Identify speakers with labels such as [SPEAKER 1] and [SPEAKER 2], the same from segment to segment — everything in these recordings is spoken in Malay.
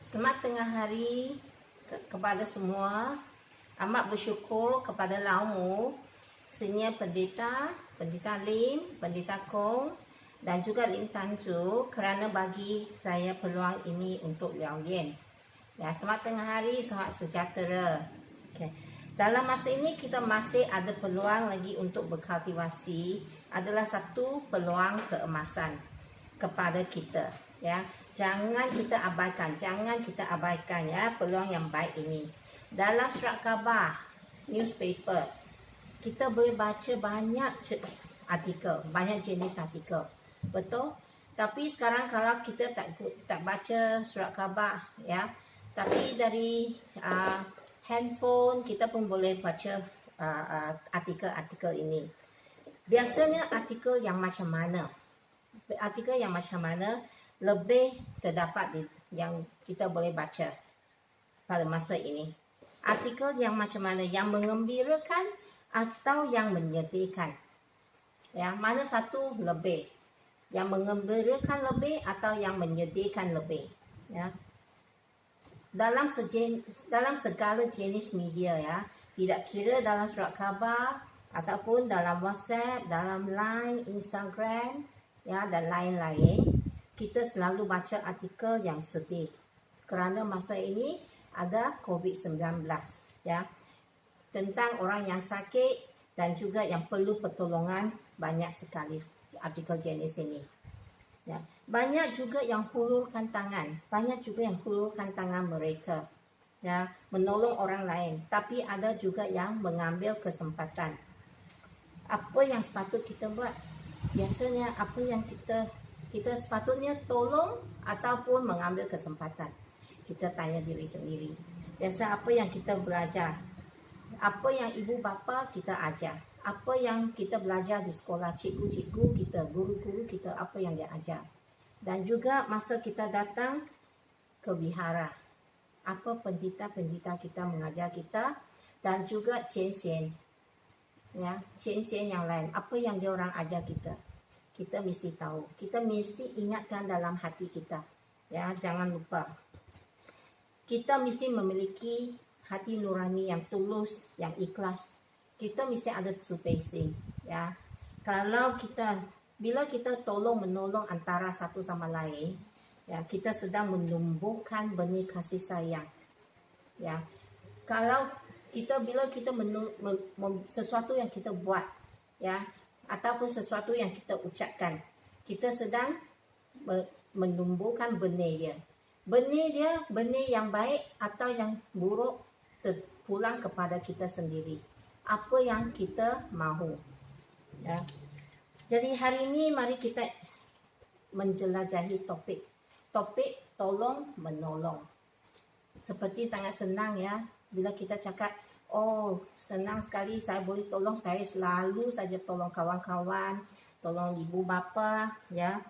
[SPEAKER 1] Selamat tengah hari kepada semua. Amat bersyukur kepada Laumu, Senior Pendeta, Pendeta Lim, Pendeta Kong dan juga Lim Tan Zu kerana bagi saya peluang ini untuk Liao Yen. Ya, selamat tengah hari, selamat sejahtera. Okay. Dalam masa ini kita masih ada peluang lagi untuk berkultivasi, adalah satu peluang keemasan kepada kita. Ya, jangan kita abaikan ya peluang yang baik ini. Dalam surat khabar, newspaper, kita boleh baca banyak artikel, banyak jenis artikel. Betul? Tapi sekarang kalau kita tak baca surat khabar ya, tapi dari handphone kita pun boleh baca artikel-artikel ini. Biasanya artikel yang macam mana? Artikel yang macam mana lebih terdapat yang kita boleh baca pada masa ini. Artikel yang macam mana? Yang mengembirakan atau yang menyedihkan? Ya, mana satu lebih? Yang mengembirakan lebih atau yang menyedihkan lebih? Ya. Dalam segala jenis media ya, tidak kira dalam surat khabar ataupun dalam WhatsApp, dalam Line, Instagram ya dan lain-lain, kita selalu baca artikel yang sedih kerana masa ini ada COVID-19 ya, tentang orang yang sakit dan juga yang perlu pertolongan. Banyak sekali artikel jenis ini ya. Banyak juga yang hulurkan tangan, mereka ya, menolong orang lain, tapi ada juga yang mengambil kesempatan. Apa yang sepatut kita buat? Biasanya apa yang kita sepatutnya tolong ataupun mengambil kesempatan. Kita tanya diri sendiri. Biasa apa yang kita belajar? Apa yang ibu bapa kita ajar? Apa yang kita belajar di sekolah, cikgu-cikgu kita, guru-guru kita, apa yang dia ajar? Dan juga masa kita datang ke vihara, apa pendeta-pendeta kita mengajar kita, dan juga cian-cian. Ya, cian-cian yang lain, apa yang dia orang ajar kita? Kita mesti tahu, kita mesti ingatkan dalam hati kita. Ya, jangan lupa. Kita mesti memiliki hati nurani yang tulus, yang ikhlas. Kita mesti ada spacing, ya. Bila kita tolong menolong antara satu sama lain, ya, kita sedang menumbuhkan benih kasih sayang. Ya. Bila kita sesuatu yang kita buat, ya, ataupun sesuatu yang kita ucapkan, kita sedang menumbuhkan benih dia. Benih yang baik atau yang buruk terpulang kepada kita sendiri. Apa yang kita mahu. Ya. Jadi hari ini mari kita menjelajahi topik tolong menolong. Seperti sangat senang ya bila kita cakap, oh senang sekali saya boleh tolong, saya selalu saja tolong kawan-kawan, tolong ibu bapa ya.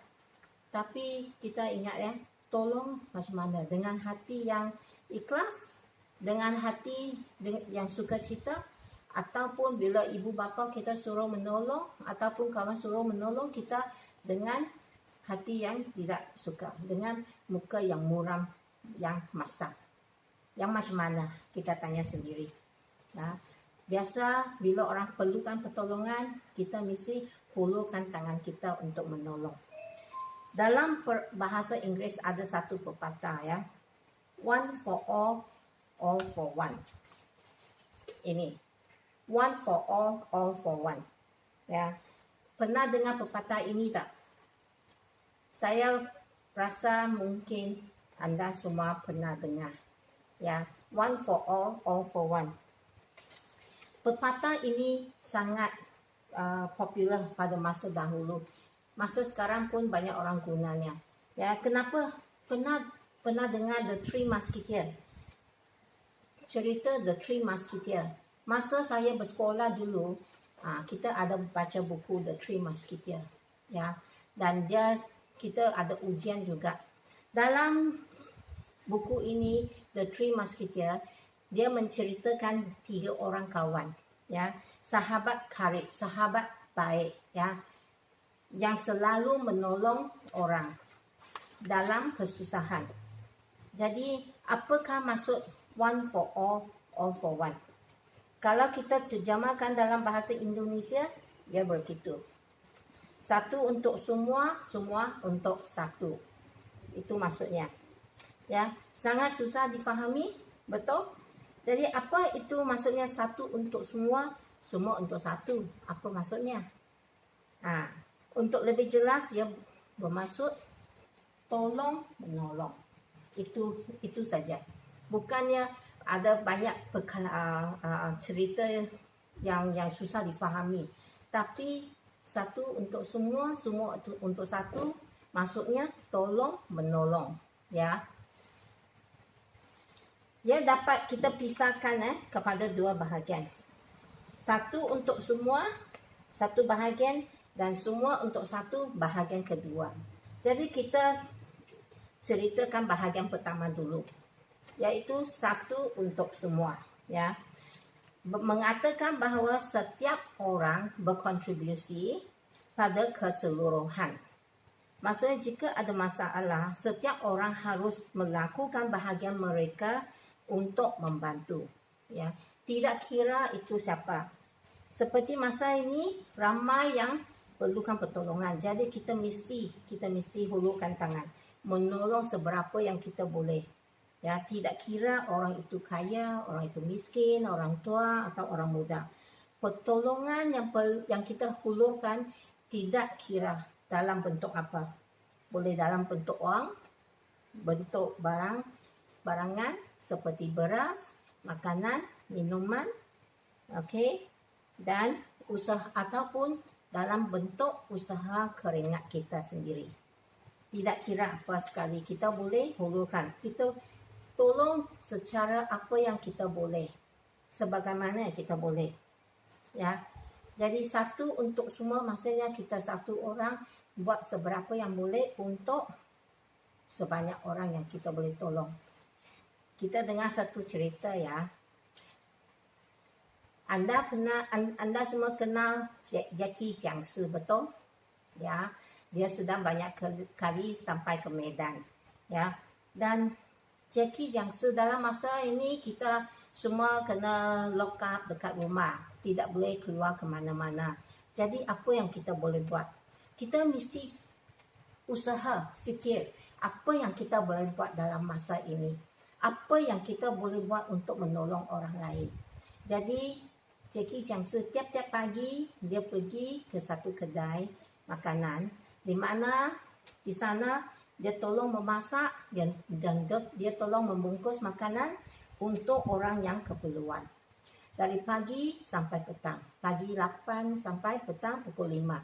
[SPEAKER 1] Tapi kita ingat ya, tolong macam mana? Dengan hati yang ikhlas, dengan hati yang sukacita, ataupun bila ibu bapa kita suruh menolong ataupun kawan suruh menolong kita dengan hati yang tidak suka, dengan muka yang muram, yang masam. Yang macam mana? Kita tanya sendiri. Nah, biasa bila orang perlukan pertolongan, kita mesti hulurkan tangan kita untuk menolong. Dalam bahasa Inggeris ada satu pepatah ya. One for all for one. Ini. One for all for one. Ya. Pernah dengar pepatah ini tak? Saya rasa mungkin anda semua pernah dengar. Ya, one for all for one. Pepatah ini sangat popular pada masa dahulu. Masa sekarang pun banyak orang gunanya. Ya, kenapa? Pernah dengar The Three Musketeers? Cerita The Three Musketeers. Masa saya bersekolah dulu, kita ada baca buku The Three Musketeers. Ya, dan kita ada ujian juga. Dalam buku ini The Three Musketeers, dia menceritakan 3 orang kawan, ya, sahabat karib, sahabat baik, ya, yang selalu menolong orang dalam kesusahan. Jadi apakah maksud one for all for one? Kalau kita terjemahkan dalam bahasa Indonesia, dia begitu. Satu untuk semua, semua untuk satu. Itu maksudnya. Ya, sangat susah difahami, betul? Jadi apa itu maksudnya satu untuk semua, semua untuk satu? Apa maksudnya? Untuk lebih jelas, dia bermaksud tolong menolong. Itu saja. Bukannya ada banyak cerita yang susah difahami. Tapi satu untuk semua, semua untuk satu, maksudnya tolong menolong, ya. Dia dapat kita pisahkan kepada dua bahagian. Satu untuk semua, satu bahagian, dan semua untuk satu bahagian kedua. Jadi kita ceritakan bahagian pertama dulu, yaitu satu untuk semua, ya. Mengatakan bahawa setiap orang berkontribusi pada keseluruhan. Maksudnya jika ada masalah, setiap orang harus melakukan bahagian mereka untuk membantu, ya. Tidak kira itu siapa. Seperti masa ini ramai yang perlukan pertolongan. Jadi kita mesti hulurkan tangan, menolong seberapa yang kita boleh. Ya, tidak kira orang itu kaya, orang itu miskin, orang tua atau orang muda. Pertolongan yang kita hulurkan tidak kira dalam bentuk apa. Boleh dalam bentuk wang, bentuk barangan seperti beras, makanan, minuman, okey, dan usaha ataupun dalam bentuk usaha keringat kita sendiri. Tidak kira apa sekali, kita boleh hulurkan. Kita tolong secara apa yang kita boleh, sebagaimana kita boleh, ya. Jadi satu untuk semua, maksudnya kita satu orang buat seberapa yang boleh untuk sebanyak orang yang kita boleh tolong. Kita dengar satu cerita, ya. Anda semua kenal Jackie Jiangshi, betul? Ya, dia sudah banyak kali sampai ke Medan, ya. Dan Jackie Jiangshi dalam masa ini kita semua kena lock up dekat rumah, tidak boleh keluar ke mana-mana. Jadi apa yang kita boleh buat? Kita mesti usaha, fikir apa yang kita boleh buat dalam masa ini. Apa yang kita boleh buat untuk menolong orang lain. Jadi Jackie Jiangshi tiap-tiap pagi dia pergi ke satu kedai makanan, di mana di sana dia tolong memasak dan dia tolong membungkus makanan untuk orang yang keperluan. Dari pagi sampai petang. Pagi 8 sampai petang pukul 5.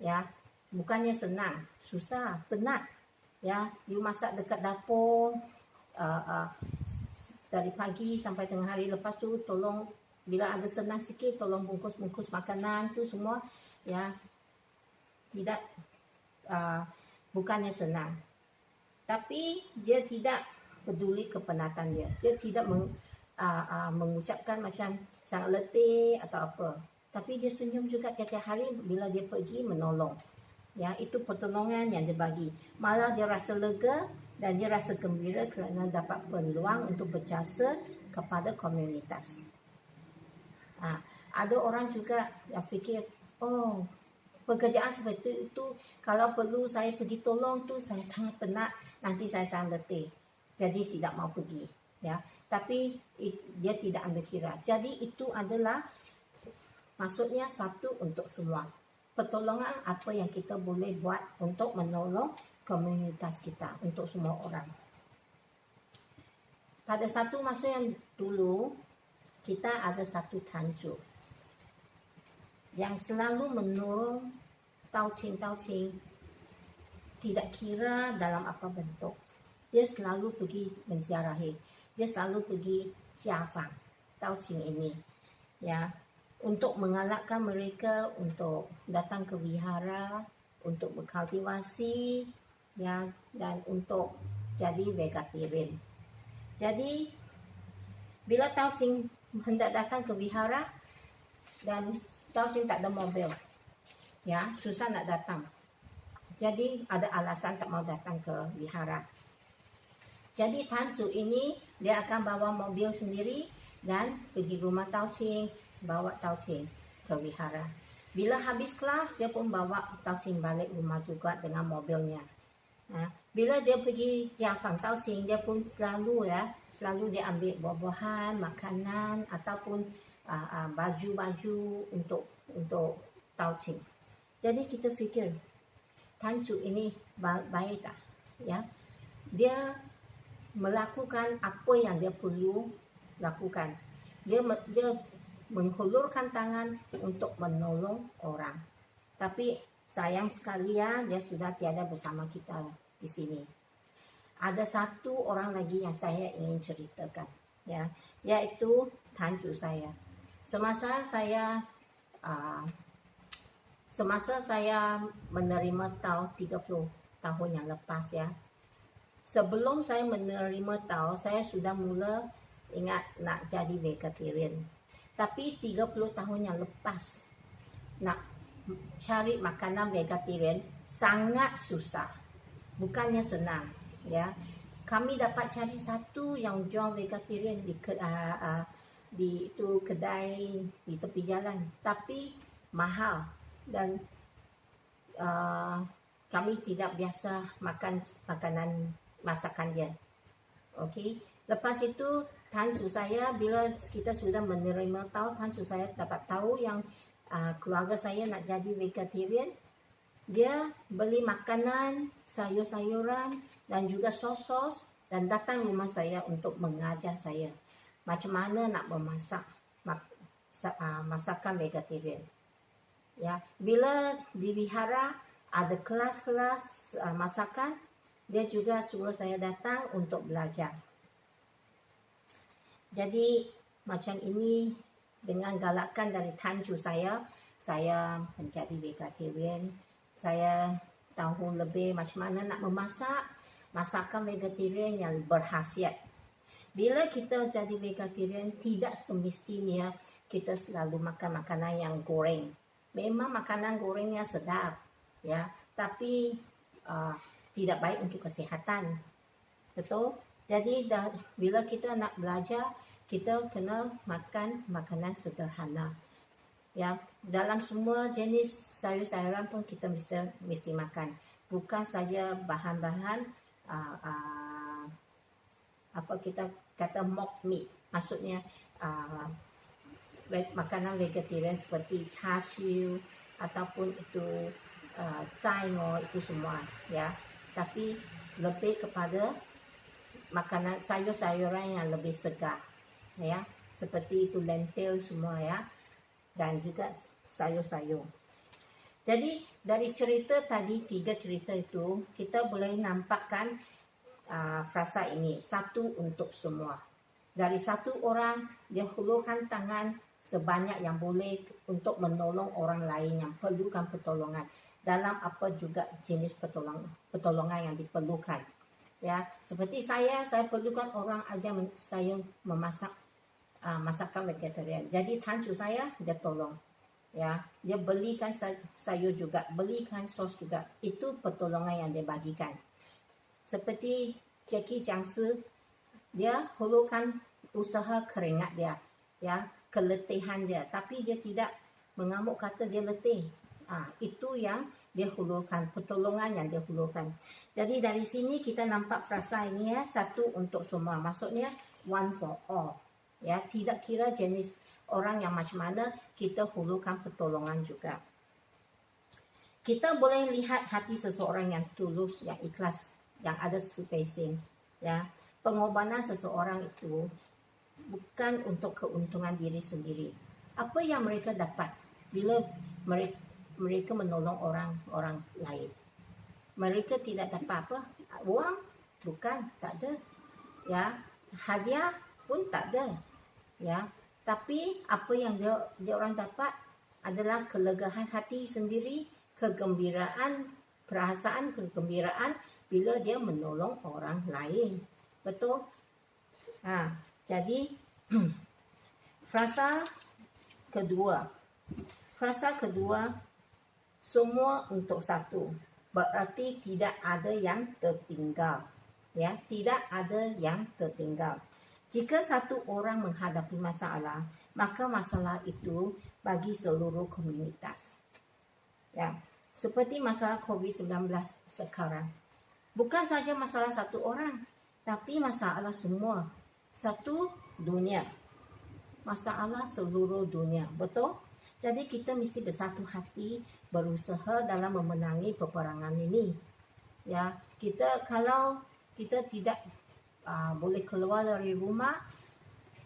[SPEAKER 1] Ya, bukannya senang, susah, penat. Ya, you masak dekat dapur dari pagi sampai tengah hari, lepas tu tolong bila ada senang sikit tolong bungkus-bungkus makanan tu semua, ya. Tidak bukannya senang. Tapi dia tidak peduli kepenatan dia. Dia tidak mengucapkan macam sangat letih atau apa. Tapi dia senyum juga tiap-tiap hari bila dia pergi menolong. Ya, itu pertolongan yang dia bagi. Malah dia rasa lega dan dia rasa gembira kerana dapat peluang untuk berjasa kepada komunitas. Ada orang juga yang fikir, oh, pekerjaan seperti itu, kalau perlu saya pergi tolong tu saya sangat penat, nanti saya sangat letih, jadi tidak mau pergi, ya. Tapi dia tidak ambil kira. Jadi itu adalah maksudnya satu untuk semua. Pertolongan apa yang kita boleh buat untuk menolong komunitas kita, untuk semua orang. Pada satu masa yang dulu, kita ada satu tanju yang selalu menolong Tauqing, tidak kira dalam apa bentuk. Dia selalu pergi menziarahi. Dia selalu pergi Jiafang, Tauqing ini, ya, untuk mengalakkan mereka untuk datang ke wihara, untuk berkultivasi, ya, dan untuk jadi vegetarian. Jadi bila Tauqing hendak datang ke wihara dan Tauqing tak ada mobil, ya, susah nak datang. Jadi ada alasan tak mau datang ke wihara. Jadi Tan Su ini dia akan bawa mobil sendiri dan pergi rumah Tao Xing, bawa Tao Xing ke wihara. Bila habis kelas dia pun bawa Tao Xing balik rumah juga dengan mobilnya. Bila dia pergi Jiafang Tao Xing, dia pun selalu dia ambil buah-buahan, makanan ataupun baju-baju untuk Tao Xing. Jadi kita fikir Tan Su ini baik tak? Ya, dia melakukan apa yang dia perlu lakukan. Dia menghulurkan tangan untuk menolong orang. Tapi sayang sekali dia sudah tiada bersama kita di sini. Ada satu orang lagi yang saya ingin ceritakan, yaitu Tan Su saya. Semasa saya menerima Tao 30 tahun yang lepas Sebelum saya menerima Tao, saya sudah mula ingat nak jadi vegetarian. Tapi 30 tahun yang lepas nak cari makanan vegetarian sangat susah. Bukannya senang, Kami dapat cari satu yang jual vegetarian di kedai di tepi jalan, tapi mahal dan kami tidak biasa makan makanan masakan dia. Okey. Lepas itu Tan Su saya, bila kita sudah menerima Tao, Tan Su saya dapat tahu yang keluarga saya nak jadi vegetarian. Dia beli makanan, sayur-sayuran dan juga sos-sos dan datang rumah saya untuk mengajar saya macam mana nak memasak masakan vegetarian. Bila di wihara ada kelas-kelas masakan, dia juga suruh saya datang untuk belajar. Jadi macam ini dengan galakan dari Tan Su saya menjadi vegetarian. Saya tahu lebih macam mana nak memasak masakan vegetarian yang berkhasiat. Bila kita jadi vegetarian, tidak semestinya kita selalu makan makanan yang goreng. Memang makanan gorengnya sedap, tapi tidak baik untuk kesihatan. Betul? Jadi bila kita nak belajar, kita kena makan makanan sederhana. Dalam semua jenis sayur-sayuran pun kita mesti makan. Bukan saja bahan-bahan apa kita kata mock meat. Maksudnya makanan vegetarian seperti char siu ataupun itu cai ngo, itu semua tapi lebih kepada makanan sayur-sayuran yang lebih segar seperti itu lentil semua dan juga sayur-sayur. Jadi dari cerita tadi, 3 cerita itu kita boleh nampakkan frasa ini, satu untuk semua. Dari satu orang dia hulurkan tangan sebanyak yang boleh untuk menolong orang lain yang perlukan pertolongan dalam apa juga jenis pertolongan yang diperlukan. Seperti saya perlukan orang ajar saya memasak masakan vegetarian. Jadi Tan Su saya dia tolong. Dia belikan sayur juga, belikan sos juga. Itu pertolongan yang dia bagikan. Seperti Jackie Jiang Si, dia hulurkan usaha keringat dia, keletihan dia, tapi dia tidak mengamuk kata dia letih. Itu yang dia hulurkan, pertolongan yang dia hulurkan. Jadi dari sini kita nampak frasa ini satu untuk semua. Maksudnya one for all. Tidak kira jenis orang yang macam mana, kita hulurkan pertolongan juga. Kita boleh lihat hati seseorang yang tulus, yang ikhlas, yang ada spacing. Pengorbanan seseorang itu bukan untuk keuntungan diri sendiri. Apa yang mereka dapat bila mereka menolong orang lain? Mereka tidak dapat apa? Wang? Bukan, tak ada. Hadiah pun tak ada. Tapi apa yang dia orang dapat adalah kelegaan hati sendiri, kegembiraan, perasaan kegembiraan bila dia menolong orang lain. Betul? Jadi frasa kedua. Frasa kedua, semua untuk satu. Berarti tidak ada yang tertinggal. Ya, tidak ada yang tertinggal. Jika satu orang menghadapi masalah, maka masalah itu bagi seluruh komunitas. Ya, seperti masalah COVID-19 sekarang. Bukan saja masalah satu orang, tapi masalah semua. Satu dunia. Masalah seluruh dunia. Betul? Jadi kita mesti bersatu hati, berusaha dalam memenangi peperangan ini. Ya, kalau kita tidak boleh keluar dari rumah,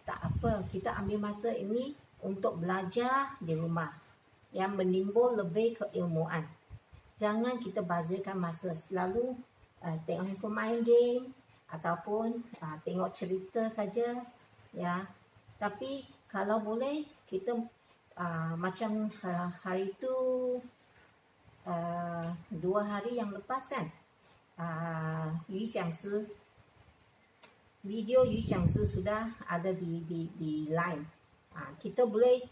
[SPEAKER 1] tak apa, kita ambil masa ini untuk belajar di rumah yang menimbul lebih keilmuan. Jangan kita bazirkan masa selalu tengok handphone, main game ataupun tengok cerita saja, ya. Tapi kalau boleh kita macam hari itu 2 hari yang lepas kan, video Yu Jiang Si sudah ada di line. Kita boleh,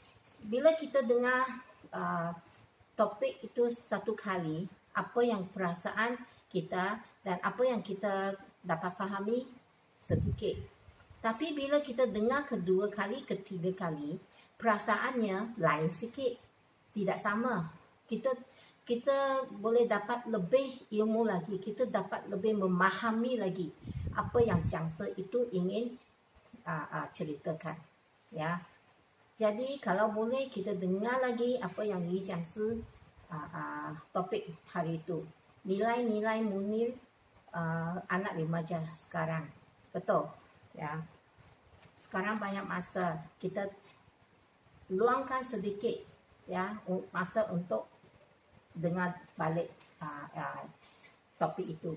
[SPEAKER 1] bila kita dengar topik itu satu kali, apa yang perasaan kita dan apa yang kita dapat fahami sedikit. Tapi bila kita dengar kedua kali, ketiga kali, perasaannya lain sikit, tidak sama. Kita boleh dapat lebih ilmu lagi, kita dapat lebih memahami lagi apa yang Jiang Si itu ingin ceritakan, ya. Jadi kalau boleh kita dengar lagi apa yang Yu Jiang Si topik hari itu, nilai-nilai munir anak remaja sekarang. Betul, ya. Sekarang banyak masa, kita luangkan sedikit, ya, masa untuk dengar balik topik itu.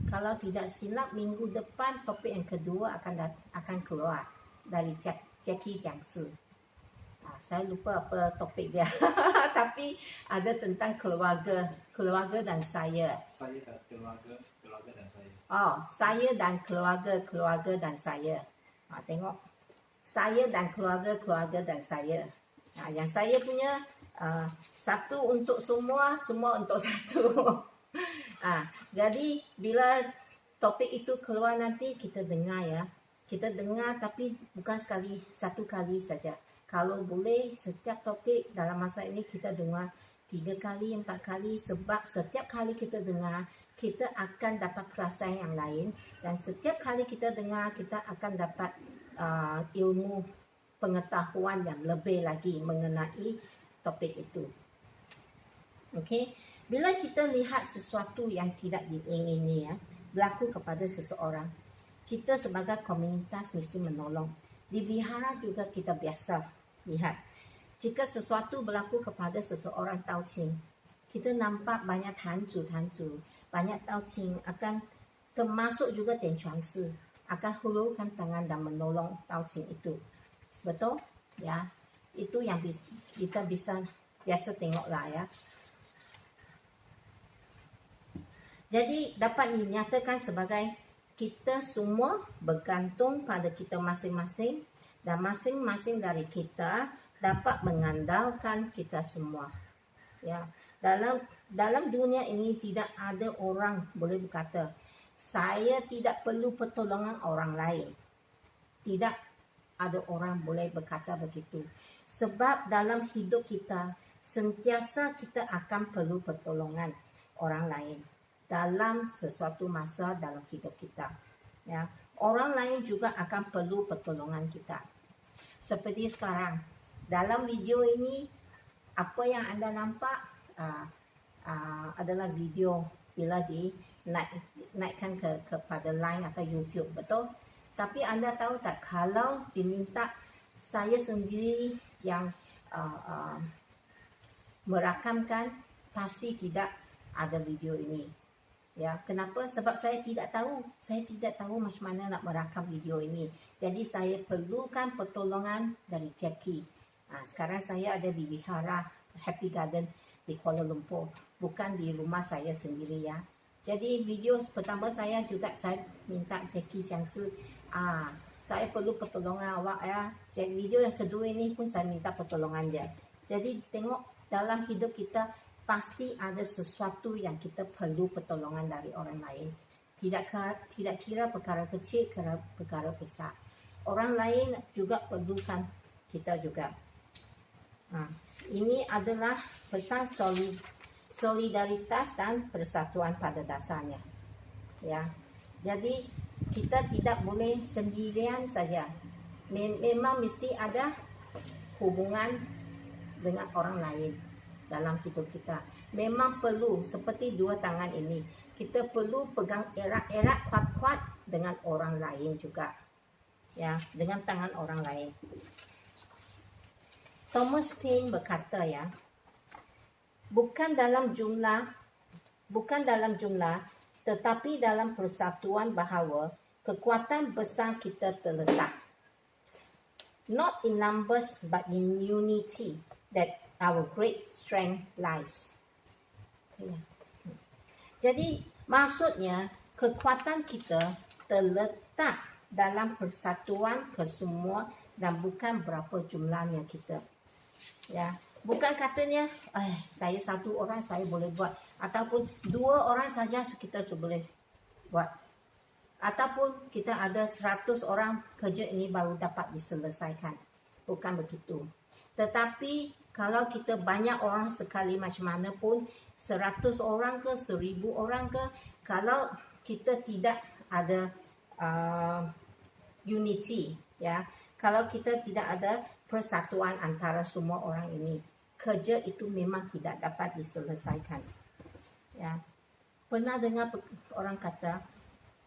[SPEAKER 1] Kalau tidak silap, minggu depan topik yang kedua akan keluar dari Jackie Jiang Si. Saya lupa apa topik dia. Tapi ada tentang keluarga dan saya.
[SPEAKER 2] Saya dan keluarga dan saya.
[SPEAKER 1] Oh, saya dan keluarga dan saya. Tengok. Saya dan keluarga dan saya. Yang saya punya satu untuk semua, semua untuk satu. Jadi bila topik itu keluar nanti kita dengar, ya. Kita dengar tapi bukan satu kali saja. Kalau boleh setiap topik dalam masa ini kita dengar 3 kali, 4 kali, sebab setiap kali kita dengar kita akan dapat perasaan yang lain, dan setiap kali kita dengar kita akan dapat ilmu pengetahuan yang lebih lagi mengenai topik itu. Okey, bila kita lihat sesuatu yang tidak diingini, ya, berlaku kepada seseorang, kita sebagai komunitas mesti menolong. Di vihara juga kita biasa lihat, jika sesuatu berlaku kepada seseorang taucing, kita nampak banyak hancu, banyak taucing akan termasuk juga Tian Chuan Si akan hulurkan tangan dan menolong taucing itu. Betul? Ya, itu yang kita bisa biasa tengoklah, ya. Jadi dapat dinyatakan sebagai kita semua bergantung pada kita masing-masing, dan masing-masing dari kita dapat mengandalkan kita semua. Ya, dalam dunia ini tidak ada orang boleh berkata saya tidak perlu pertolongan orang lain. Tidak ada orang boleh berkata begitu. Sebab dalam hidup kita sentiasa kita akan perlu pertolongan orang lain dalam sesuatu masa dalam hidup kita. Ya, orang lain juga akan perlu pertolongan kita. Seperti sekarang, dalam video ini, apa yang anda nampak adalah video bila dinaikkan kepada line atau YouTube, betul? Tapi anda tahu tak, kalau diminta saya sendiri yang merakamkan, pasti tidak ada video ini. Ya, kenapa? Sebab saya tidak tahu macam mana nak merakam video ini. Jadi saya perlukan pertolongan dari Jackie. Sekarang saya ada di Vihara Happy Garden di Kuala Lumpur, bukan di rumah saya sendiri, ya. Jadi video pertama saya juga saya minta Jackie Jiang Si, saya perlu pertolongan awak, ya. Jadi video yang kedua ini pun saya minta pertolongan dia. Jadi tengok, dalam hidup kita pasti ada sesuatu yang kita perlu pertolongan dari orang lain. Tidak kira perkara kecil, perkara besar. Orang lain juga perlukan kita juga. Ini adalah pesan solidaritas dan persatuan pada dasarnya. Ya, jadi kita tidak boleh sendirian saja. Memang mesti ada hubungan dengan orang lain dalam hidup kita. Memang perlu seperti dua tangan ini. Kita perlu pegang erat-erat, kuat-kuat dengan orang lain juga. Ya, dengan tangan orang lain. Thomas Paine berkata ya, bukan dalam jumlah, tetapi dalam persatuan bahawa kekuatan besar kita terletak. Not in numbers but in unity that our great strength lies. Jadi maksudnya kekuatan kita terletak dalam persatuan kesemua dan bukan berapa jumlahnya kita. Ya, bukan katanya saya satu orang saya boleh buat, ataupun dua orang saja kita boleh buat, ataupun kita ada 100 orang kerja ini baru dapat diselesaikan. Bukan begitu. Tetapi kalau kita banyak orang sekali macam mana pun, 100 orang ke 1000 orang ke, kalau kita tidak ada unity, ya, kalau kita tidak ada persatuan antara semua orang ini, kerja itu memang tidak dapat diselesaikan. Ya, pernah dengar orang kata,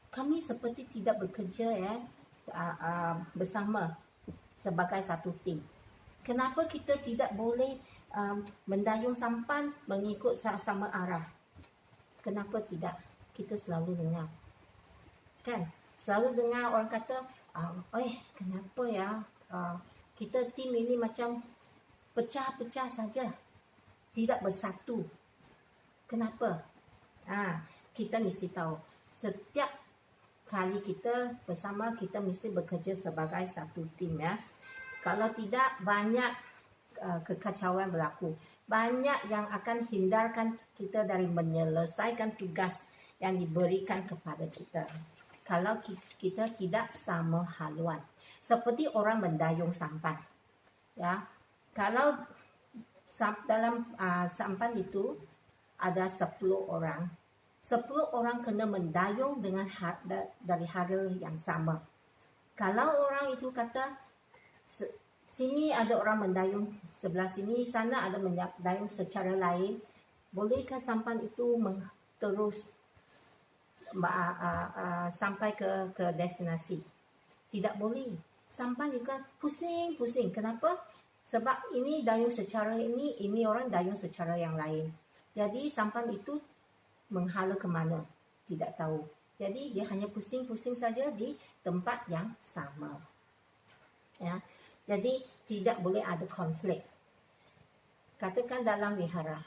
[SPEAKER 1] kami seperti tidak bekerja ya bersama sebagai satu tim. Kenapa kita tidak boleh mendayung sampan mengikut sama arah? Kenapa tidak? Kita selalu dengar, kan? Selalu dengar orang kata, kenapa ya kita tim ini macam pecah-pecah saja, tidak bersatu. Kenapa? Kita mesti tahu, setiap kali kita bersama, kita mesti bekerja sebagai satu tim, ya. Kalau tidak, banyak kekacauan berlaku. Banyak yang akan hindarkan kita dari menyelesaikan tugas yang diberikan kepada kita. Kalau kita tidak sama haluan. Seperti orang mendayung sampan. Ya, kalau dalam sampan itu ada 10 orang. 10 orang kena mendayung dengan dari hara yang sama. Kalau orang itu kata, sini ada orang mendayung sebelah sini, sana ada mendayung secara lain, bolehkah sampan itu terus sampai ke destinasi? Tidak boleh. Sampan juga pusing-pusing. Kenapa? Sebab ini dayung secara ini orang dayung secara yang lain. Jadi sampan itu menghala ke mana? Tidak tahu. Jadi dia hanya pusing-pusing saja di tempat yang sama. Ya. Jadi tidak boleh ada konflik. Katakan dalam wihara,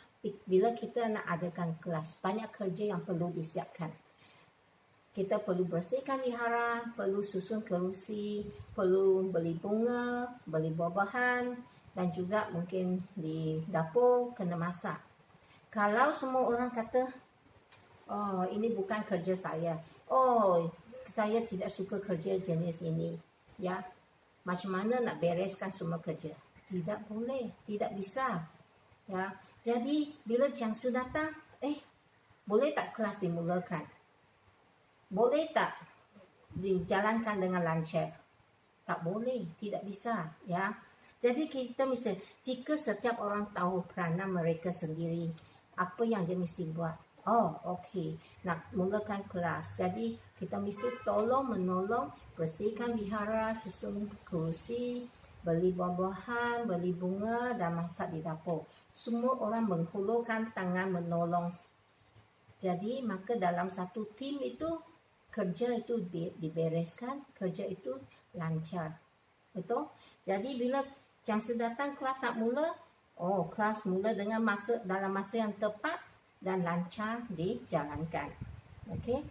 [SPEAKER 1] bila kita nak adakan kelas, banyak kerja yang perlu disiapkan. Kita perlu bersihkan wihara, perlu susun kerusi, perlu beli bunga, beli buah-buahan, dan juga mungkin di dapur kena masak. Kalau semua orang kata, ini bukan kerja saya. Saya tidak suka kerja jenis ini. Ya, macam mana nak bereskan semua kerja? Tidak boleh, tidak bisa. Ya, jadi bila jangsa datang, boleh tak kelas dimulakan? Boleh tak dijalankan dengan lancar? Tak boleh, tidak bisa. Ya, jadi kita mesti, jika setiap orang tahu peranan mereka sendiri, apa yang dia mesti buat? Okey, nak mulakan kelas. Jadi kita mesti menolong, bersihkan wihara, susun kerusi, beli buah-buahan, beli bunga dan masak di dapur. Semua orang menghulurkan tangan menolong. Jadi maka dalam satu tim itu, kerja itu dibereskan, kerja itu lancar. Betul? Jadi bila jangsa datang kelas nak mula, kelas mula dengan dalam masa yang tepat dan lancar dijalankan. Okey?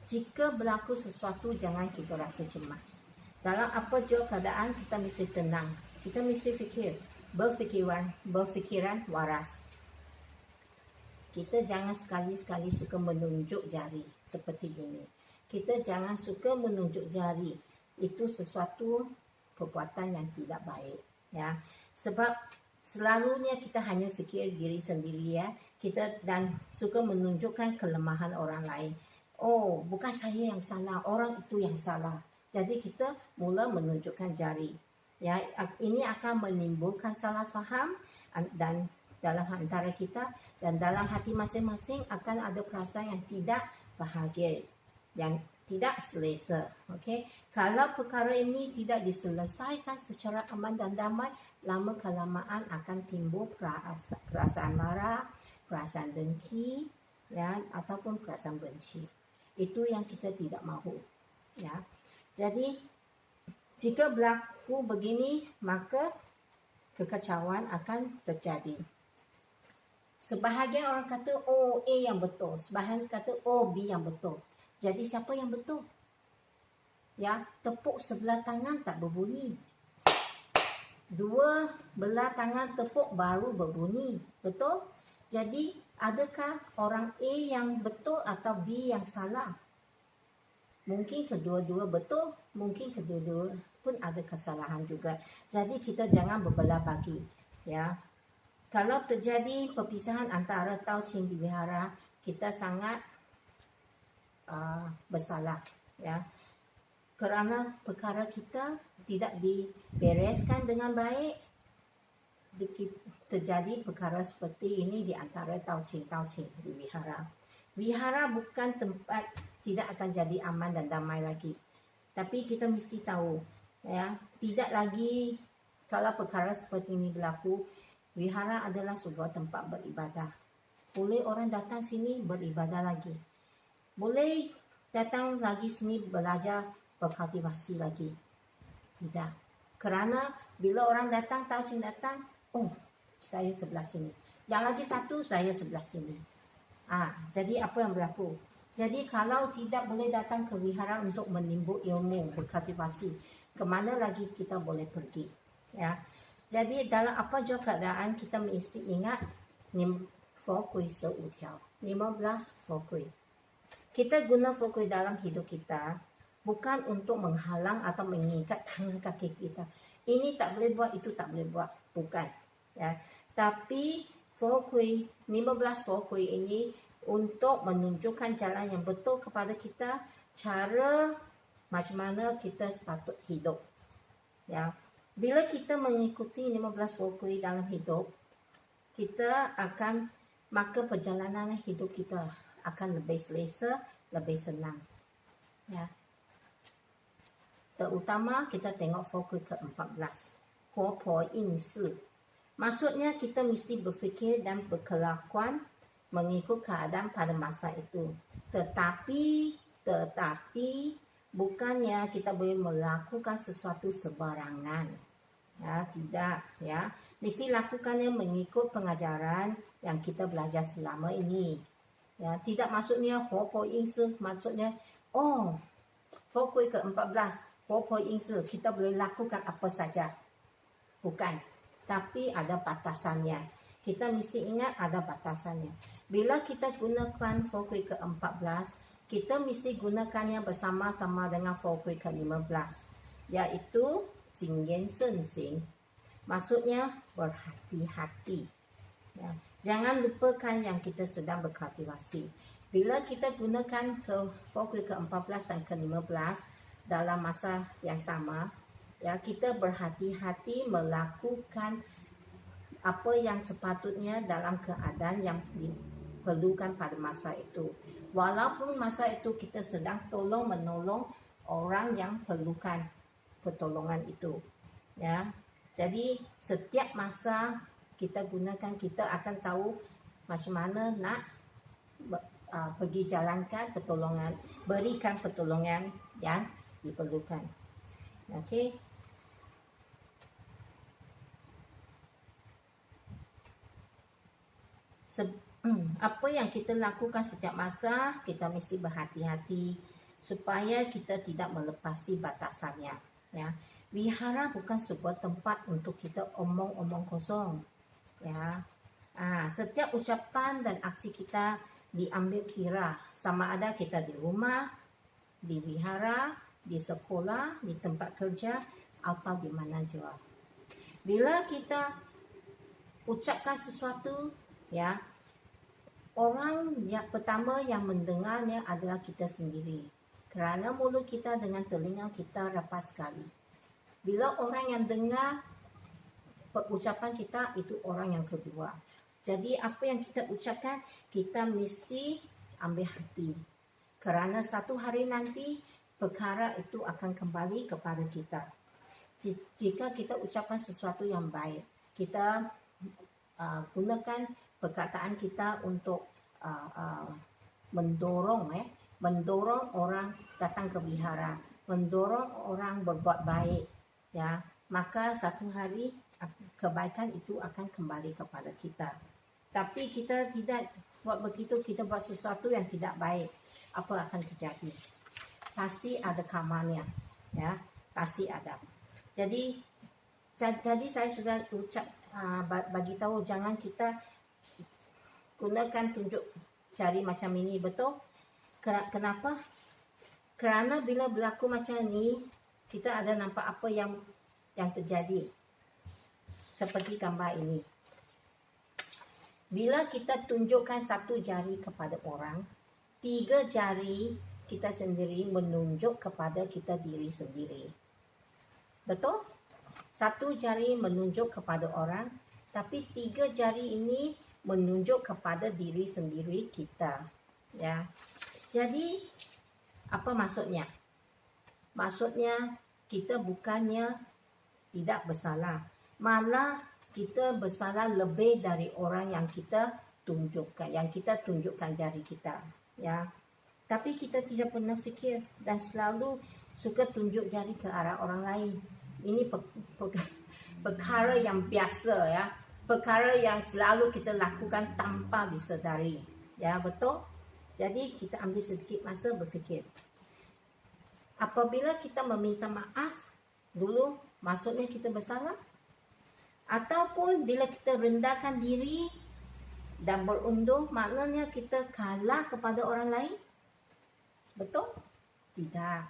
[SPEAKER 1] Jika berlaku sesuatu, jangan kita rasa cemas. Dalam apa jua keadaan, kita mesti tenang. Kita mesti berfikiran waras. kita jangan sekali-sekali suka menunjuk jari seperti ini. Kita jangan suka menunjuk jari. Itu sesuatu perbuatan yang tidak baik, ya. Sebab selalunya kita hanya fikir diri sendiri, ya. Kita dan suka menunjukkan kelemahan orang lain. Oh, bukan saya yang salah, orang itu yang salah. Jadi kita mula menunjukkan jari. Ya, ini akan menimbulkan salah faham dan dalam antara kita, dan dalam hati masing-masing akan ada perasaan yang tidak bahagia, yang tidak selesa. Okey, kalau perkara ini tidak diselesaikan secara aman dan damai, lama kelamaan akan timbul perasaan marah, perasaan dengki, ya, ataupun perasaan benci. Itu yang kita tidak mahu, ya. Jadi jika berlaku begini, maka kekacauan akan terjadi. Sebahagian orang kata, oh A yang betul. Sebahagian kata, oh B yang betul. Jadi siapa yang betul? Ya, tepuk sebelah tangan tak berbunyi. Dua belah tangan tepuk baru berbunyi. Betul? Jadi adakah orang A yang betul atau B yang salah? Mungkin kedua-dua betul, mungkin kedua-dua pun ada kesalahan juga. Jadi kita jangan berbelah bagi, ya. Kalau terjadi perpisahan antara Tao Qing di wihara, kita sangat bersalah, ya. Kerana perkara kita tidak dibereskan dengan baik, terjadi perkara seperti ini di antara Tao Qing di wihara. Wihara bukan tempat tidak akan jadi aman dan damai lagi. Tapi kita mesti tahu, ya, tidak lagi kalau perkara seperti ini berlaku. Wihara adalah sebuah tempat beribadah. Boleh orang datang sini beribadah lagi. Boleh datang lagi sini belajar berkultivasi lagi. Tidak. Kerana bila orang datang, Tao Qing datang, oh, saya sebelah sini. Yang lagi satu, saya sebelah sini. Jadi apa yang berlaku? Jadi kalau tidak boleh datang ke wihara untuk menimbul ilmu berkultivasi, kemana lagi kita boleh pergi? Ya. Jadi dalam apa jua keadaan, kita mesti ingat 15 fokui. Kita guna fokui dalam hidup kita bukan untuk menghalang atau mengikat tangan kaki kita. Ini tak boleh buat, itu tak boleh buat. Bukan. Ya. Tapi fokui, 15 fokui ini untuk menunjukkan jalan yang betul kepada kita, cara macam mana kita sepatut hidup. Ya. Bila kita mengikuti 15 fokui dalam hidup, maka perjalanan hidup kita akan lebih selesa, lebih senang. Ya. Terutama kita tengok fokui ke-14. Huo yin si. Maksudnya kita mesti berfikir dan berkelakuan mengikut keadaan pada masa itu. Tetapi bukannya kita boleh melakukan sesuatu sebarangan. Ya, tidak, ya. Mesti lakukannya mengikut pengajaran yang kita belajar selama ini. Ya, tidak maksudnya Huo yin si, maksudnya fokui ke-14, Huo yin si, kita boleh lakukan apa saja. Bukan. Tapi ada batasannya. Kita mesti ingat ada batasannya. Bila kita gunakan fokui ke-14, kita mesti gunakannya bersama-sama dengan fokui ke-15, iaitu Jingyan Shen Xing. Maksudnya berhati-hati. Ya. Jangan lupakan yang kita sedang berkultivasi. Bila kita gunakan fokui ke-14 dan ke-15 dalam masa yang sama, ya, kita berhati-hati melakukan apa yang sepatutnya dalam keadaan yang diperlukan pada masa itu. Walaupun masa itu kita sedang menolong orang yang perlukan pertolongan itu. Ya. Jadi setiap masa kita gunakan, kita akan tahu macam mana nak pergi jalankan pertolongan, berikan pertolongan yang diperlukan. Okey. Apa yang kita lakukan setiap masa, kita mesti berhati-hati supaya kita tidak melepasi batasannya. Ya, wihara bukan sebuah tempat untuk kita omong-omong kosong. Ya, Setiap ucapan dan aksi kita diambil kira, sama ada kita di rumah, di wihara, di sekolah, di tempat kerja, atau di mana jua. Bila kita ucapkan sesuatu, ya, orang yang pertama yang mendengarnya adalah kita sendiri. Kerana mulut kita dengan telinga kita rapat sekali. Bila orang yang dengar ucapan kita, itu orang yang kedua. Jadi apa yang kita ucapkan, kita mesti ambil hati. Kerana satu hari nanti, perkara itu akan kembali kepada kita. Jika kita ucapkan sesuatu yang baik, kita gunakan perkataan kita untuk mendorong orang datang ke wihara, mendorong orang berbuat baik, ya, maka satu hari kebaikan itu akan kembali kepada kita. Tapi kita tidak buat begitu, kita buat sesuatu yang tidak baik, apa akan terjadi? Pasti ada karmanya, ya, pasti ada. Jadi saya sudah bagi tahu jangan kita gunakan tunjuk jari macam ini, betul? Kenapa? Kerana bila berlaku macam ini, kita ada nampak apa yang terjadi. Seperti gambar ini. Bila kita tunjukkan satu jari kepada orang, 3 jari kita sendiri menunjuk kepada kita diri sendiri. Betul? 1 jari menunjuk kepada orang, tapi 3 jari ini menunjuk kepada diri sendiri kita. Ya. Jadi, apa maksudnya? Maksudnya, kita bukannya tidak bersalah. Malah kita bersalah lebih dari orang yang kita tunjukkan jari kita, ya. Tapi kita tidak pernah fikir dan selalu suka tunjuk jari ke arah orang lain. Ini perkara yang biasa, ya. Perkara yang selalu kita lakukan tanpa disedari, ya, betul? Jadi kita ambil sedikit masa berfikir. Apabila kita meminta maaf dulu, maksudnya kita bersalah? Ataupun bila kita rendahkan diri dan berundur, maknanya kita kalah kepada orang lain? Betul? Tidak.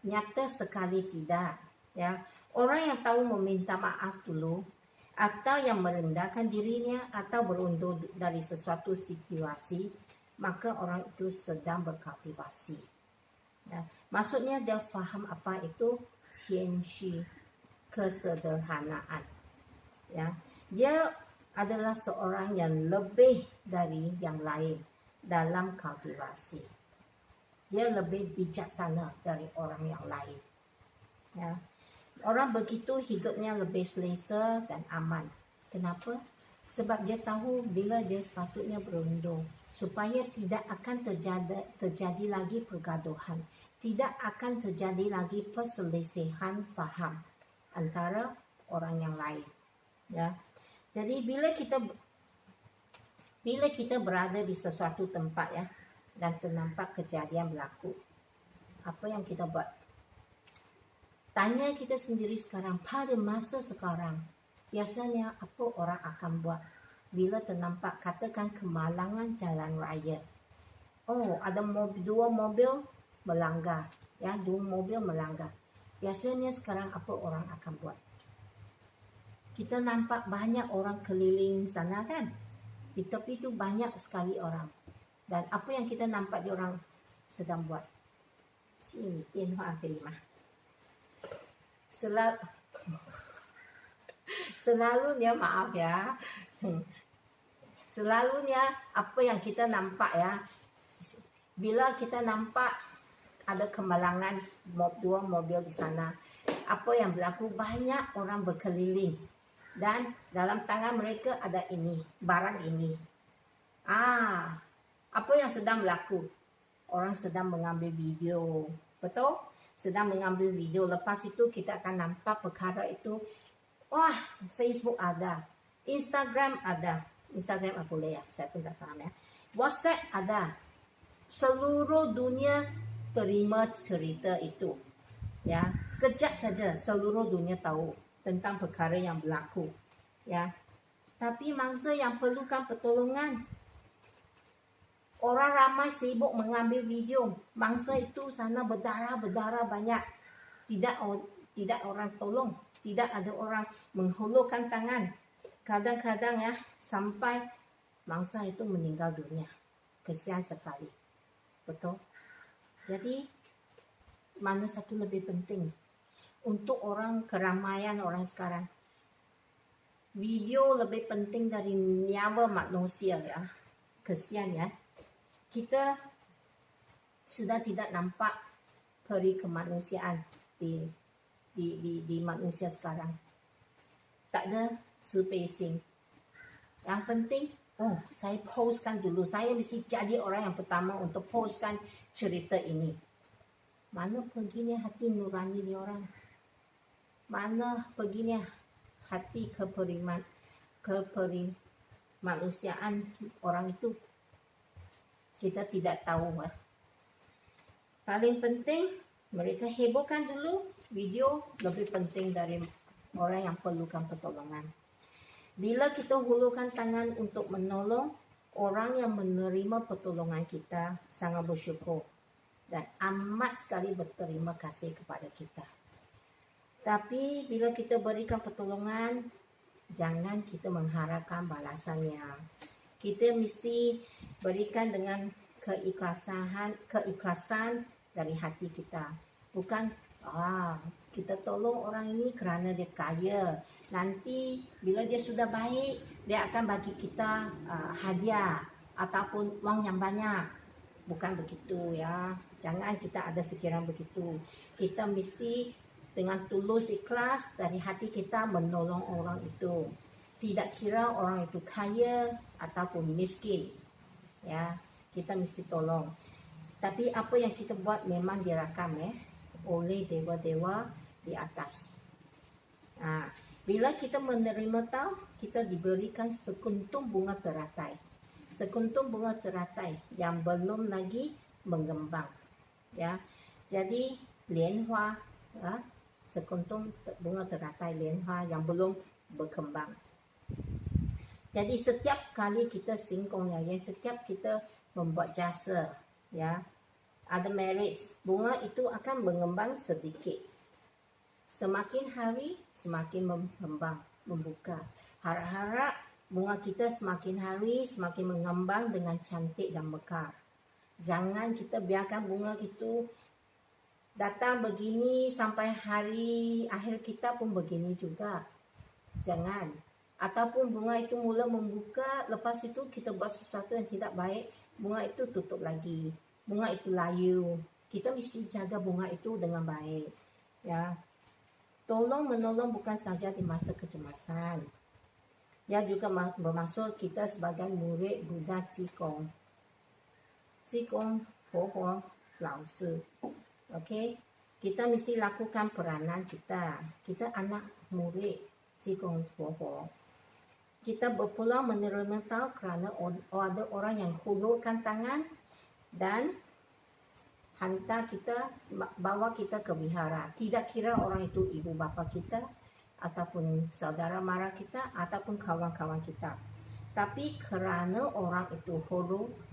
[SPEAKER 1] Nyata sekali tidak. Ya. Orang yang tahu meminta maaf dulu, atau yang merendahkan dirinya, atau berundur dari sesuatu situasi, maka orang itu sedang berkultivasi. Ya. Maksudnya dia faham apa itu qianxu, kesederhanaan, ya. Dia adalah seorang yang lebih dari yang lain dalam kultivasi. Dia lebih bijaksana dari orang yang lain, ya. Orang begitu hidupnya lebih selesa dan aman. Kenapa? Sebab dia tahu bila dia sepatutnya berundur, supaya tidak akan terjadi lagi pergaduhan, tidak akan terjadi lagi perselisihan faham antara orang yang lain, ya. Jadi bila kita berada di sesuatu tempat, ya, dan ternampak kejadian berlaku, apa yang kita buat? Tanya kita sendiri sekarang, pada masa sekarang, biasanya apa orang akan buat bila ternampak katakan kemalangan jalan raya? Oh, ada 2 mobil melanggar, ya, 2 mobil melanggar. Biasanya sekarang apa orang akan buat? Kita nampak banyak orang keliling sana, kan? Di tepi itu banyak sekali orang. Dan apa yang kita nampak dia orang sedang buat? Sini, tianhua kelima. Selalunya, maaf ya. Selalunya apa yang kita nampak, ya. Bila kita nampak ada kemalangan 2 mobil di sana, apa yang berlaku? Banyak orang berkeliling dan dalam tangan mereka ada ini, barang ini. Apa yang sedang berlaku? Orang sedang mengambil video, betul? Sedang mengambil video. Lepas itu kita akan nampak perkara itu. Wah, Facebook ada, Instagram ada. Instagram apa boleh, ya? Saya pun tak faham, ya. WhatsApp ada. Seluruh dunia terima cerita itu, ya. Sekejap saja seluruh dunia tahu tentang perkara yang berlaku, ya. Tapi mangsa yang perlukan pertolongan, orang ramai sibuk mengambil video. Mangsa itu sana berdarah banyak. Tidak orang tolong. Tidak ada orang menghulurkan tangan. Kadang-kadang ya sampai mangsa itu meninggal dunia. Kesian sekali. Betul? Jadi mana satu lebih penting? Untuk orang keramaian orang sekarang. Video lebih penting dari nyawa manusia ya. Kesian ya. Kita sudah tidak nampak peri kemanusiaan di manusia sekarang. Tak ada spacing. Yang penting, saya postkan dulu. Saya mesti jadi orang yang pertama untuk postkan cerita ini. Mana perginya hati nurani ni orang? Mana perginya hati keperimanusiaan orang itu? Kita tidak tahu. Paling penting, mereka hebohkan dulu. Video lebih penting dari orang yang perlukan pertolongan. Bila kita hulurkan tangan untuk menolong, orang yang menerima pertolongan kita sangat bersyukur dan amat sekali berterima kasih kepada kita. Tapi bila kita berikan pertolongan, jangan kita mengharapkan balasannya. Kita mesti berikan dengan keikhlasan dari hati kita. Bukan kita tolong orang ini kerana dia kaya. Nanti bila dia sudah baik, dia akan bagi kita hadiah ataupun wang yang banyak. Bukan begitu ya. Jangan kita ada fikiran begitu. Kita mesti dengan tulus ikhlas dari hati kita menolong orang itu. Tidak kira orang itu kaya ataupun miskin. Ya, kita mesti tolong. Tapi apa yang kita buat memang direkam oleh dewa-dewa di atas. Bila kita menerima tahu, kita diberikan sekuntum bunga teratai. Sekuntum bunga teratai yang belum lagi mengembang. Ya, jadi lianhua, sekuntum bunga teratai lianhua yang belum berkembang. Jadi setiap kali kita singkong setiap kita membuat jasa, ya, ada merits, bunga itu akan mengembang sedikit. Semakin hari semakin mengembang, membuka. Harap-harap bunga kita semakin hari semakin mengembang dengan cantik dan mekar. Jangan kita biarkan bunga itu datang begini sampai hari akhir kita pun begini juga. Jangan. Ataupun bunga itu mula membuka, lepas itu kita buat sesuatu yang tidak baik, bunga itu tutup lagi. Bunga itu layu. Kita mesti jaga bunga itu dengan baik. Ya. Tolong menolong bukan saja di masa kecemasan. Ya juga bermaksud kita sebagai murid Buddha Qigong. Qigong Huo Lao Shi. Okey. Kita mesti lakukan peranan kita. Kita anak murid Qigong Huo. Kita berpeluang menerima tahu kerana ada orang yang hulurkan tangan dan hantar kita, bawa kita ke wihara. Tidak kira orang itu ibu bapa kita ataupun saudara mara kita ataupun kawan-kawan kita. Tapi kerana orang itu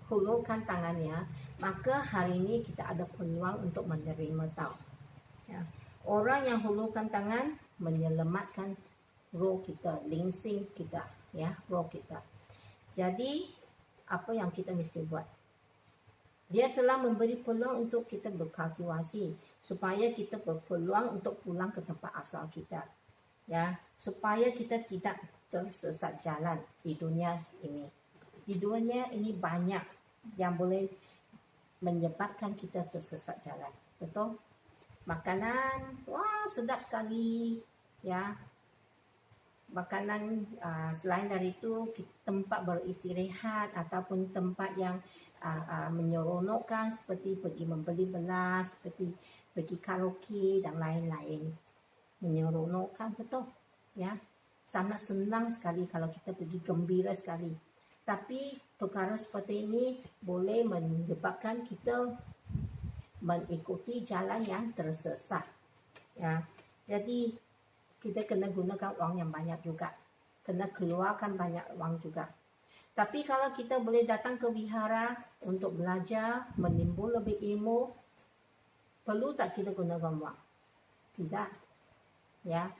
[SPEAKER 1] hulurkan tangannya, maka hari ini kita ada peluang untuk menerima tahu. Ya. Orang yang hulurkan tangan menyelamatkan roh kita, lingsing kita, ya, roh kita. Jadi apa yang kita mesti buat? Dia telah memberi peluang untuk kita berkalkulasi supaya kita berpeluang untuk pulang ke tempat asal kita. Ya, supaya kita tidak tersesat jalan di dunia ini. Di dunia ini banyak yang boleh menyebabkan kita tersesat jalan. Betul? Makanan, wah sedap sekali, ya. Makanan selain dari itu tempat beristirahat ataupun tempat yang menyeronokkan seperti pergi membeli belas, seperti pergi karaoke dan lain-lain. Menyeronokkan, betul, ya. Sangat senang sekali kalau kita pergi, gembira sekali. Tapi perkara seperti ini boleh menyebabkan kita mengikuti jalan yang tersesat, ya. Jadi kita kena gunakan wang yang banyak juga. kena keluarkan banyak wang juga. Tapi kalau kita boleh datang ke wihara untuk belajar, menimbul lebih ilmu, perlu tak kita gunakan wang? Tidak. Ya.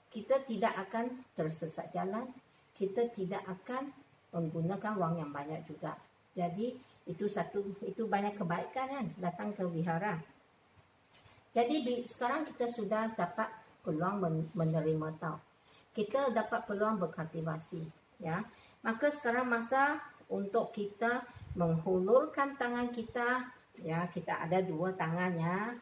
[SPEAKER 1] Kita tidak akan tersesat jalan. Kita tidak akan menggunakan wang yang banyak juga. Jadi itu banyak kebaikan kan datang ke wihara. Jadi sekarang kita sudah dapat peluang menerima tahu. Kita dapat peluang berkultivasi, ya. Maka sekarang masa untuk kita menghulurkan tangan kita, ya. Kita ada dua tangan, ya.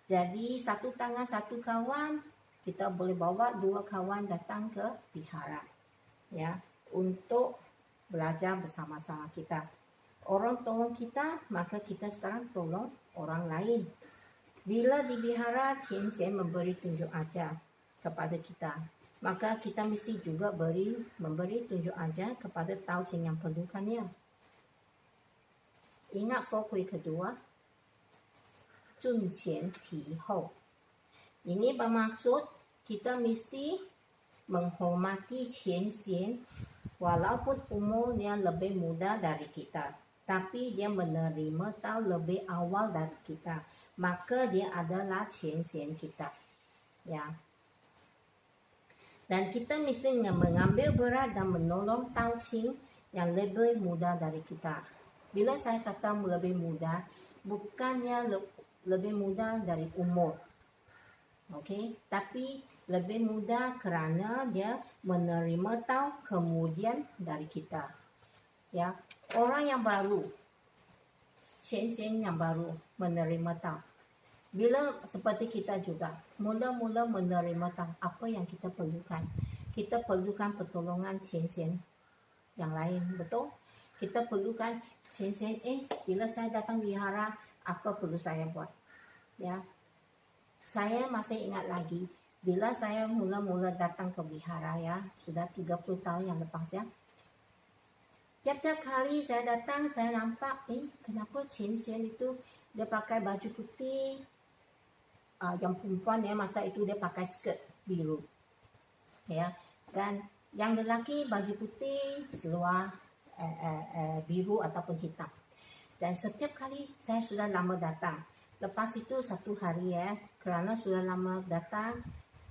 [SPEAKER 1] Jadi satu tangan satu kawan, kita boleh bawa dua kawan datang ke wihara, ya, untuk belajar bersama-sama kita. Orang tolong kita, maka kita sekarang tolong orang lain. Bila di wihara, Cien Sen memberi tunjuk ajar kepada kita, maka kita mesti juga memberi tunjuk ajar kepada Tao Ching yang perlukannya. Ingat fokus kedua, Zun Qian Ti Hou. Ini bermaksud kita mesti menghormati Cien Sen walaupun umurnya lebih muda dari kita. Tapi dia menerima tahu lebih awal dari kita. Maka dia adalah Cien Sen kita. Ya. Dan kita mesti mengambil berat dan menolong Tao Ching yang lebih muda dari kita. Bila saya kata lebih muda, bukannya lebih muda dari umur. Okey, tapi lebih muda kerana dia menerima tahu kemudian dari kita. Ya, orang yang baru, Cien Sen yang baru menerima tahu. Bila seperti kita juga, mula-mula menerima tahu apa yang kita perlukan. Kita perlukan pertolongan Cien Sen yang lain, betul? Kita perlukan Cien Sen, bila saya datang wihara, apa perlu saya buat? Ya. Saya masih ingat lagi, bila saya mula-mula datang ke wihara, ya, sudah 30 tahun yang lepas, ya. Tiap-tiap kali saya datang, saya nampak, kenapa Cien Sen itu dia pakai baju putih, yang perempuan, ya, masa itu dia pakai skirt biru, ya, dan yang lelaki baju putih, seluar biru ataupun hitam. Dan setiap kali saya sudah lama datang, lepas itu satu hari, ya, kerana sudah lama datang,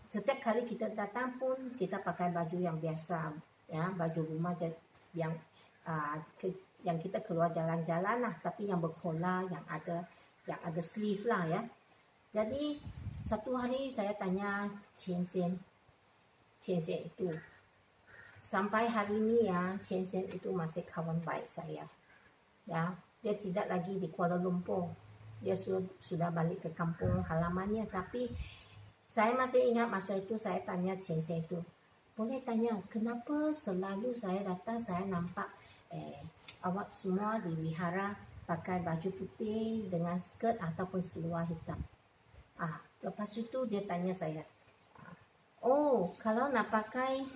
[SPEAKER 1] setiap kali kita datang pun kita pakai baju yang biasa, ya, baju rumah yang kita keluar jalan-jalan lah, tapi yang berkola, yang ada sleeve lah, ya. Jadi satu hari saya tanya Cien Sen itu, sampai hari ini, ya, Cien Sen itu masih kawan baik saya, ya. Dia tidak lagi di Kuala Lumpur, dia sudah balik ke kampung halamannya, tapi saya masih ingat masa itu saya tanya Cien Sen itu, boleh tanya kenapa selalu saya datang saya nampak awak semua di wihara pakai baju putih dengan skirt ataupun seluar hitam. Lepas itu dia tanya saya, kalau nak pakai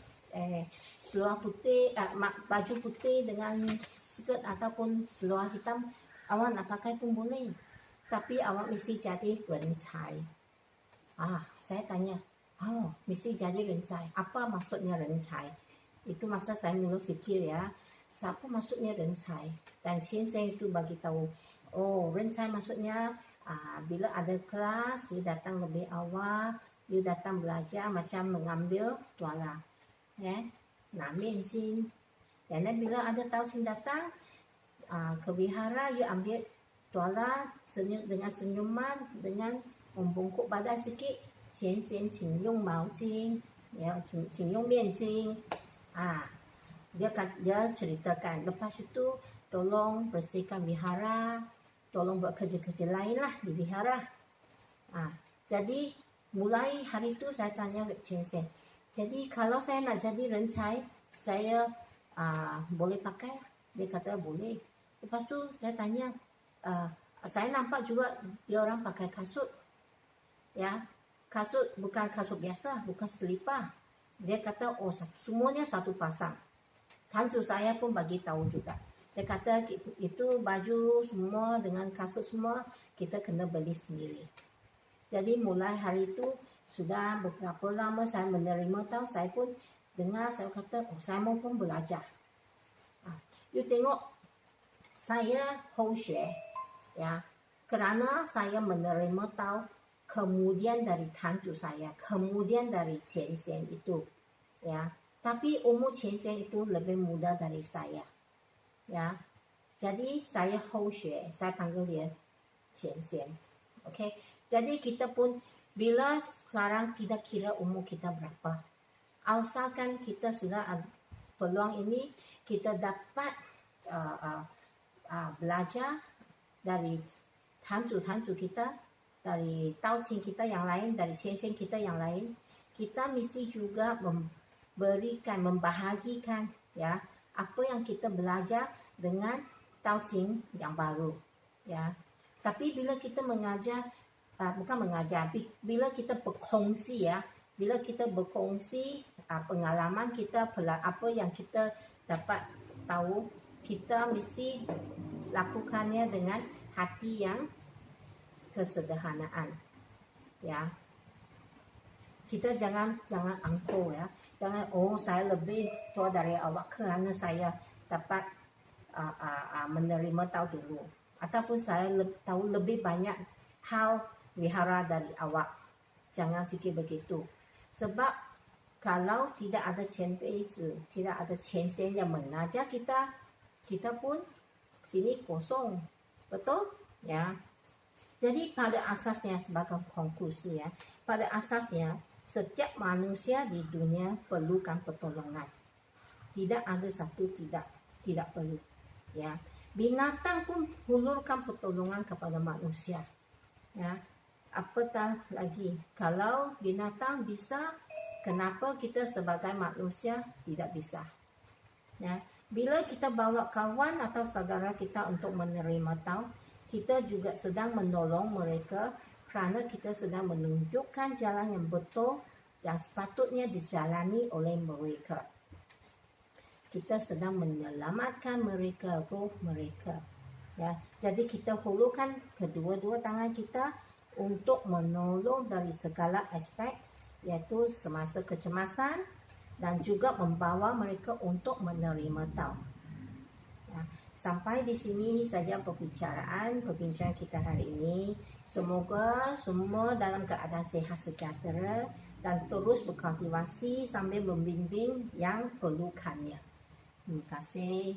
[SPEAKER 1] seluar putih, baju putih dengan skirt ataupun seluar hitam, awak nak pakai pun boleh. Tapi awak mesti jadi rencai. Saya tanya, mesti jadi rencai. Apa maksudnya rencai? Itu masa saya mula fikir, ya, siapa maksudnya rencai? Dan Cien Sen itu bagi tahu, rencai maksudnya bila ada kelas, you datang lebih awal, you datang belajar macam mengambil tuala, ya, nak mencing. Dan bila ada Tao Ching datang ke wihara, you ambil tuala dengan senyuman, dengan membungkuk badan sikit, Cien Sen请用毛巾, ya,请用面巾. Dia ceritakan, lepas itu tolong bersihkan wihara, tolong buat kerja-kerja lain lah di wihara. Jadi mulai hari itu saya tanya Cien Sen, jadi kalau saya nak jadi rencai, saya boleh pakai? Dia kata boleh. Lepas tu saya tanya, saya nampak juga dia orang pakai kasut, ya, kasut bukan kasut biasa, bukan selipar. Dia kata, semuanya satu pasang. Tantu saya pun bagi tahu juga. Dia kata itu baju semua dengan kasut semua kita kena beli sendiri. Jadi mulai hari itu sudah beberapa lama saya menerima tahu, saya pun dengar saya kata, oh saya mau pun belajar. You tengok saya Houxue, ya, kerana saya menerima tahu kemudian dari tanju saya, kemudian dari Qian Xian itu, ya. Tapi umur Qian Xian itu lebih muda dari saya, ya. Jadi saya Houxue, saya panggil dia Qian Xian, okey. Jadi kita pun bila sekarang tidak kira umur kita berapa, asalkan kita sudah ada peluang ini, kita dapat belajar dari tanju kita, dari tauqing kita yang lain, dari xian-xian kita yang lain, kita mesti juga membahagikan ya apa yang kita belajar dengan tauqing yang baru, ya. Tapi bila kita mengajar, bila kita berkongsi, ya, bila kita berkongsi pengalaman kita, apa yang kita dapat tahu, kita mesti lakukannya dengan hati yang kesederhanaan, ya. Kita jangan angkuh, ya. Jangan, oh saya lebih tua dari awak kerana saya dapat menerima tahu dulu, ataupun saya tahu lebih banyak hal wihara dari awak. Jangan fikir begitu. Sebab kalau tidak ada Qian Peizi, tidak ada Qian Xian yang mengajar kita, kita pun sini kosong. Betul? Ya. Jadi pada asasnya, sebagai konklusi, ya, pada asasnya setiap manusia di dunia perlukan pertolongan. Tidak ada satu tidak perlu, ya. Binatang pun hulurkan pertolongan kepada manusia, ya. Apatah lagi kalau binatang bisa, kenapa kita sebagai manusia tidak bisa, ya. Bila kita bawa kawan atau saudara kita untuk menerima tahu, kita juga sedang menolong mereka kerana kita sedang menunjukkan jalan yang betul yang sepatutnya dijalani oleh mereka. Kita sedang menyelamatkan mereka, roh mereka, ya. Jadi kita hulurkan kedua-dua tangan kita untuk menolong dari segala aspek, iaitu semasa kecemasan dan juga membawa mereka untuk menerima tahu. Ya. Sampai di sini saja perbincangan kita hari ini. Semoga semua dalam keadaan sihat sejahtera dan terus berkultivasi sambil membimbing yang perlukannya. Terima kasih.